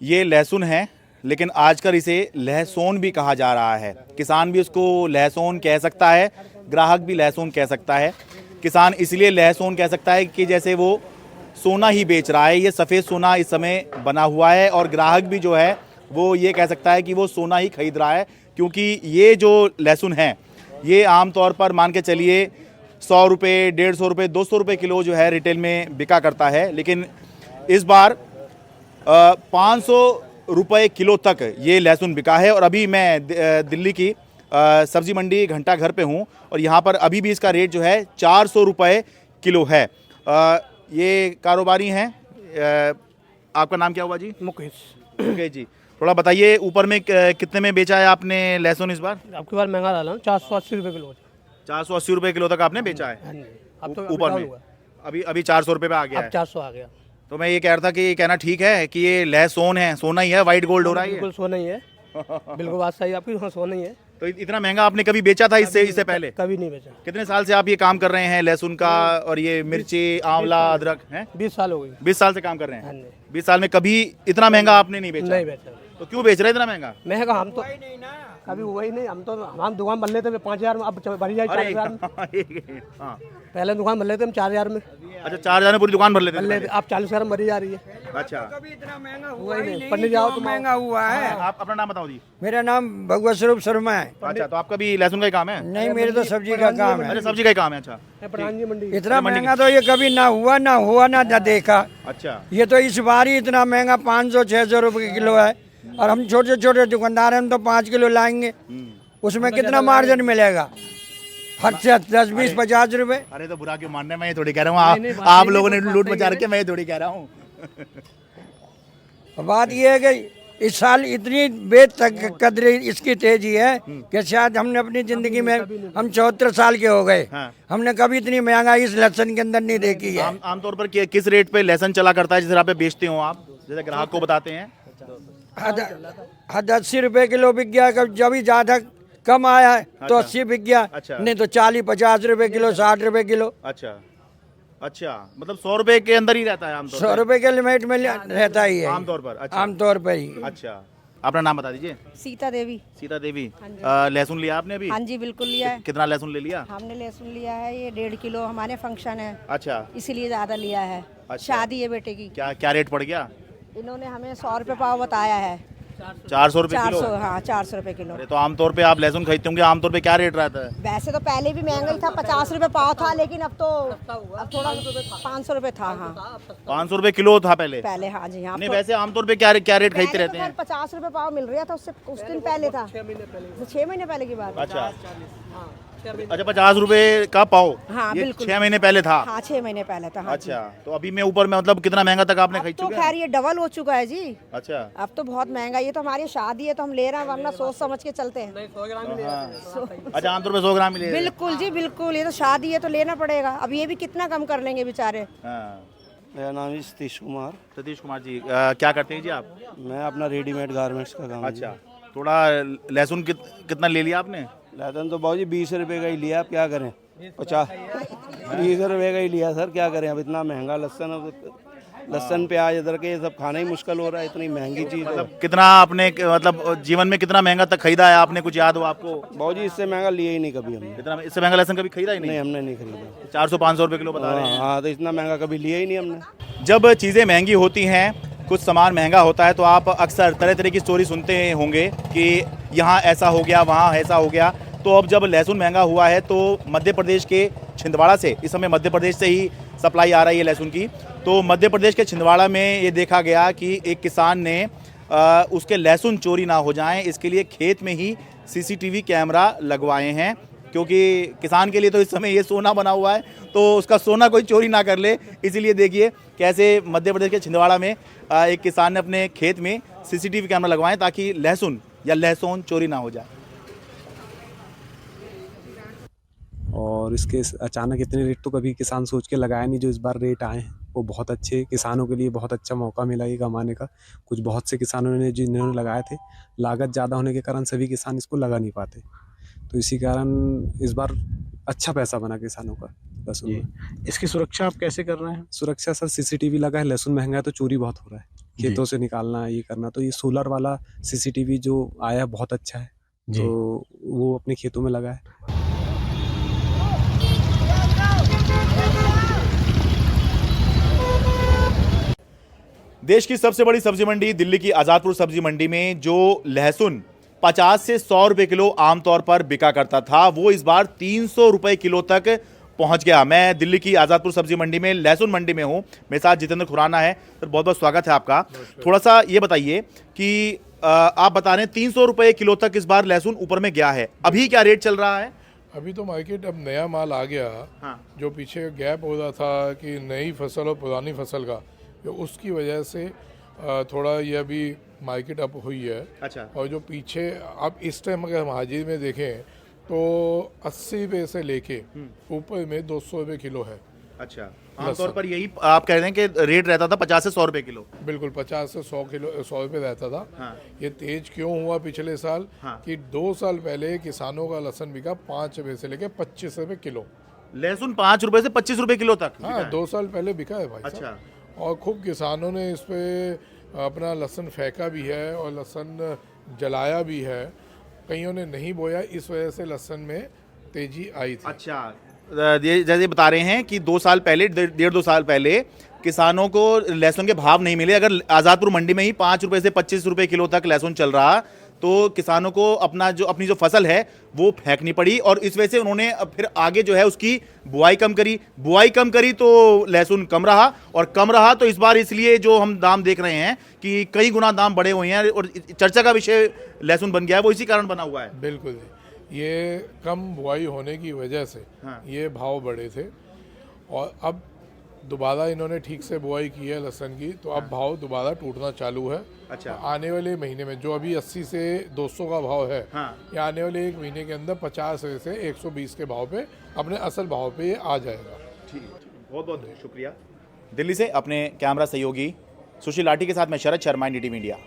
ये लहसुन है, लेकिन आजकल इसे लहसोन भी कहा जा रहा है। किसान भी उसको लहसोन कह सकता है, ग्राहक भी लहसुन कह सकता है। किसान इसलिए लहसुन कह सकता है कि जैसे वो सोना ही बेच रहा है, ये सफ़ेद सोना इस समय बना हुआ है, और ग्राहक भी जो है वो ये कह सकता है कि वो सोना ही खरीद रहा है, क्योंकि ये जो लहसुन है ये आमतौर पर मान के चलिए 100 रुपये, 150 रुपये, 200 रुपये किलो जो है रिटेल में बिका करता है, लेकिन इस बार 500 रुपये किलो तक ये लहसुन बिका है। और अभी मैं दिल्ली की सब्जी मंडी घंटा घर पे हूँ, और यहाँ पर अभी भी इसका रेट जो है 400 रुपये किलो है। ये कारोबारी हैं। आपका नाम क्या हुआ जी? मुकेश जी, थोड़ा बताइए ऊपर में कितने में बेचा है आपने लहसुन इस बार? आपकी बार महंगा डाला 480 रुपये किलो। 480 रुपये किलो तक आपने बेचा है अब तो ऊपर में? अभी 400 रुपये पे आ गया है। 400 आ गया। तो मैं ये कह रहा था कि ये कहना ठीक है कि ये लहसुन है, सोना ही है, वाइट गोल्ड हो रहा है ये? बिल्कुल सोना ही है। बिल्कुल बात सही आपकी, हाँ सोना ही है। तो इतना महंगा आपने कभी बेचा था इससे पहले? कभी नहीं बेचा। कितने साल से आप ये काम कर रहे हैं लहसुन का, और ये मिर्ची, आंवला, अदरक है? 20 साल हो गई। 20 साल से काम कर रहे हैं। हाँ जी। 20 साल में कभी इतना महंगा आपने नहीं बेचा? नहीं बेचा। तो क्यों बेच रहे हैं इतना महंगा? महंगा हम तो कभी हुआ ही नहीं। हम दुकान बन लेते 5,000 में, अब भरी जाए 4,000 में। हाँ, पहले दुकान बन लेते हम 4,000 में। अच्छा, 4,000 में पूरी दुकान भर लेते बन थे लेते, पहले? अब 40,000 में भरी जा रही है। अच्छा, कभी इतना महंगा हुआ ही नहीं। नहीं, पन्नी जाओ जो तो महंगा हुआ है। आप अपना नाम बताओ जी। मेरा नाम भगवत स्वरूप शर्मा है। अच्छा, तो आपका भी लहसुन का ही काम है? नहीं, मेरे तो सब्जी का काम है। अच्छा, सब्जी का ही काम है। अच्छा प्रधान जी मंडी। इतना महंगा तो ये कभी ना हुआ ना देखा। अच्छा, ये तो इस बार ही इतना महंगा 500-600 रुपये किलो है, और हम छोटे छोटे दुकानदार हैं, हम तो 5 किलो लाएंगे, उसमें कितना मार्जिन मिलेगा? हद से 10-20-50 रुपए। अरे तो बुरा क्यों मानने, मैं ये थोड़ी कह रहा हूँ आप लोगों ने लूट मचा रखी है, मैं ये थोड़ी कह रहा हूँ। बात ये है कि इस साल इतनी बेकदर इसकी तेजी है कि शायद हमने अपनी जिंदगी में, हम 74 साल के हो गए, हाँ। हमने कभी इतनी महंगाई इस लहसुन के अंदर नहीं देखी है। आमतौर पर किस रेट पे लहसुन चला करता है जिस तरह पे बेचते हो आप, जैसे ग्राहक को बताते हैं? हद 80 रुपए किलो बिक गया, जब भी ज्यादा कम आया है तो 80 बिक गया, अच्छा। नहीं तो 40-50 रुपए किलो, 60 रुपए किलो। अच्छा अच्छा, मतलब 100 रुपए के अंदर ही रहता है आमतौर 100 रुपए के लिमिट में रहता ही है आमतौर पर? अच्छा, आमतौर पर ही। अच्छा, अपना नाम बता दीजिए। सीता देवी। सीता देवी। लहसुन लिया आपने अभी? हाँ जी बिल्कुल लिया है। कितना लहसुन ले लिया? हमने लहसुन लिया है ये 1.5 किलो, हमारे फंक्शन है अच्छा, इसीलिए ज्यादा लिया है। अच्छा। शादी है बेटे की। क्या रेट पड़ गया? इन्होंने हमें 100 रुपये पाव बताया है। 400 रुपये किलो? 400, हाँ 400 रुपये किलो। अरे तो आमतौर पे आप लहसुन खरीदते होंगे, आमतौर पे क्या रेट रहता है? वैसे तो पहले भी महंगा ही था, 50 रुपये पाव था, लेकिन अब थोड़ा 500 रुपये था। हाँ 500 रुपये किलो था पहले? हाँ जी हाँ। नहीं, वैसे आमतौर पे क्या रेट खरीदते रहते हैं? 50 रुपये पाव मिल रहा था, उससे उस दिन पहले था, 6 महीने पहले की बात है। अच्छा अच्छा, 50 रुपये का पाव? हाँ, ये बिल्कुल। 6 महीने पहले था? हाँ 6 महीने पहले था। हाँ जी। अच्छा, तो अभी में ऊपर में मतलब कितना महंगा तक आपने खरीद तो चुके हैं? खैर ये डबल हो चुका है जी। अच्छा अब तो बहुत महंगा, ये तो हमारी शादी है तो हम ले रहे हैं, वरना सोच समझ के चलते हैं। अच्छा, आमतौर पे 100 ग्राम मिले? बिल्कुल जी बिल्कुल, ये तो शादी है तो लेना पड़ेगा। अब ये भी कितना कम कर लेंगे बेचारे। हाँ। मेरा नाम है सतीश कुमार। सतीश कुमार जी, क्या करते हैं जी आप? मैं अपना रेडीमेड गारमेंट्स का काम। अच्छा, थोड़ा लहसुन कितना ले लिया आपने? लहसुन तो बाबू जी 20 रुपए का ही लिया, अब क्या करें? 20 रुपए का ही लिया सर, क्या करें? अब इतना महंगा लहसुन प्याज अदरक ये सब खाना ही मुश्किल हो रहा है, इतनी महंगी चीज़। मतलब कितना आपने मतलब जीवन में कितना महंगा तक खरीदा है आपने, कुछ याद हो आपको? बाबू जी इससे महंगा लिया ही नहीं कभी हमने। इतना इससे महंगा लहसुन कभी खरीदा ही नहीं? नहीं, हमने नहीं खरीदा। 400-500 रुपये किलो बता रहे हैं। हाँ, तो इतना महंगा कभी लिया ही नहीं हमने। जब चीज़ें महंगी होती हैं, कुछ सामान महंगा होता है, तो आप अक्सर तरह तरह की स्टोरी सुनते होंगे कि यहाँ ऐसा हो गया, वहाँ ऐसा हो गया। तो अब जब लहसुन महंगा हुआ है तो मध्य प्रदेश के छिंदवाड़ा से, इस समय मध्य प्रदेश से ही सप्लाई आ रही है लहसुन की, तो मध्य प्रदेश के छिंदवाड़ा में ये देखा गया कि एक किसान ने उसके लहसुन चोरी ना हो जाएं, इसके लिए खेत में ही CCTV कैमरा लगवाए हैं, क्योंकि किसान के लिए तो इस समय ये सोना बना हुआ है, तो उसका सोना कोई चोरी ना कर ले। इसीलिए देखिए कैसे मध्य प्रदेश के छिंदवाड़ा में एक किसान ने अपने खेत में CCTV कैमरा लगवाए ताकि लहसुन या लहसुन चोरी ना हो जाए। और इसके अचानक इतने रेट तो कभी किसान सोच के लगाया नहीं, जो इस बार रेट आए हैं वो बहुत अच्छे, किसानों के लिए बहुत अच्छा मौका मिला ये कमाने का। कुछ बहुत से किसानों ने जिन्होंने लगाए थे, लागत ज़्यादा होने के कारण सभी किसान इसको लगा नहीं पाते, तो इसी कारण इस बार अच्छा पैसा बना किसानों का लहसुन में। इसकी सुरक्षा आप कैसे कर रहे हैं? सुरक्षा सर CCTV लगा है, लहसुन महंगा है तो चोरी बहुत हो रहा है, खेतों से निकालना, ये करना। तो ये सोलर वाला CCTV जो आया बहुत अच्छा है, तो वो अपने खेतों में लगा है। देश की सबसे बड़ी सब्जी मंडी दिल्ली की आजादपुर सब्जी मंडी में जो लहसुन 50 से 100 रुपए किलो आमतौर पर बिका करता था, वो इस बार 300 रुपए किलो तक पहुंच गया। मैं दिल्ली की आजादपुर सब्जी मंडी में, लहसुन मंडी में हूं। मेरे साथ जितेंद्र खुराना है। सर, बहुत बहुत स्वागत है आपका। थोड़ा सा ये बताइए कि आप बता रहे हैं 300 रुपए किलो तक इस बार लहसुन ऊपर में गया है, अभी क्या रेट चल रहा है? अभी तो मार्केट अब नया माल आ गया। हाँ। जो पीछे गैप हो रहा था कि नई फसल और पुरानी फसल का, तो उसकी वजह से थोड़ा ये अभी मार्केट अप हुई है। अच्छा। और जो पीछे अब इस टाइम अगर हम हाजिर में देखें तो 80 रुपये से लेके ऊपर में 200 रुपये किलो है। अच्छा, आमतौर पर यही आप कह रहे हैं कि रेट रहता था 50 से 100 रुपए किलो? बिल्कुल, 50 से 100 रुपये रहता था। हाँ। ये तेज क्यों हुआ पिछले साल? हाँ। कि 2 साल पहले किसानों का लहसुन बिका 5 रुपये से लेके 25 रुपये किलो। लहसुन 5 रुपए से 25 रुपए किलो तक? हाँ, 2 साल पहले बिका है भाई साहब। अच्छा। और खूब किसानों ने इस पे अपना लहसुन फेंका भी है और लहसुन जलाया भी है। कईयों ने नहीं बोया, इस वजह से लहसुन में तेजी आई थी। अच्छा, ये जैसे बता रहे हैं कि 2 साल पहले, 1.5-2 साल पहले किसानों को लहसुन के भाव नहीं मिले। अगर आज़ादपुर मंडी में ही 5 रुपए से 25 रुपए किलो तक लहसुन चल रहा, तो किसानों को अपनी जो फसल है वो फेंकनी पड़ी, और इस वजह से उन्होंने फिर आगे जो है उसकी बुआई कम करी तो लहसुन कम रहा, और कम रहा तो इस बार इसलिए जो हम दाम देख रहे हैं कि कई गुना दाम बढ़े हुए हैं, और चर्चा का विषय लहसुन बन गया है, वो इसी कारण बना हुआ है। बिल्कुल, ये कम बुआई होने की वजह से हाँ। ये भाव बढ़े थे। और अब दोबारा इन्होंने ठीक से बुआई की है लहसुन की, तो अब भाव दोबारा टूटना चालू है। अच्छा। आने वाले महीने में जो अभी 80 से 200 का भाव है, हाँ। ये आने वाले 1 महीने के अंदर 50 से 120 के भाव पे, अपने असल भाव पे ये आ जाएगा। ठीक, बहुत बहुत शुक्रिया। दिल्ली से अपने कैमरा सहयोगी सुशील लाठी के साथ मैं शरद शर्मा, NDTV इंडिया।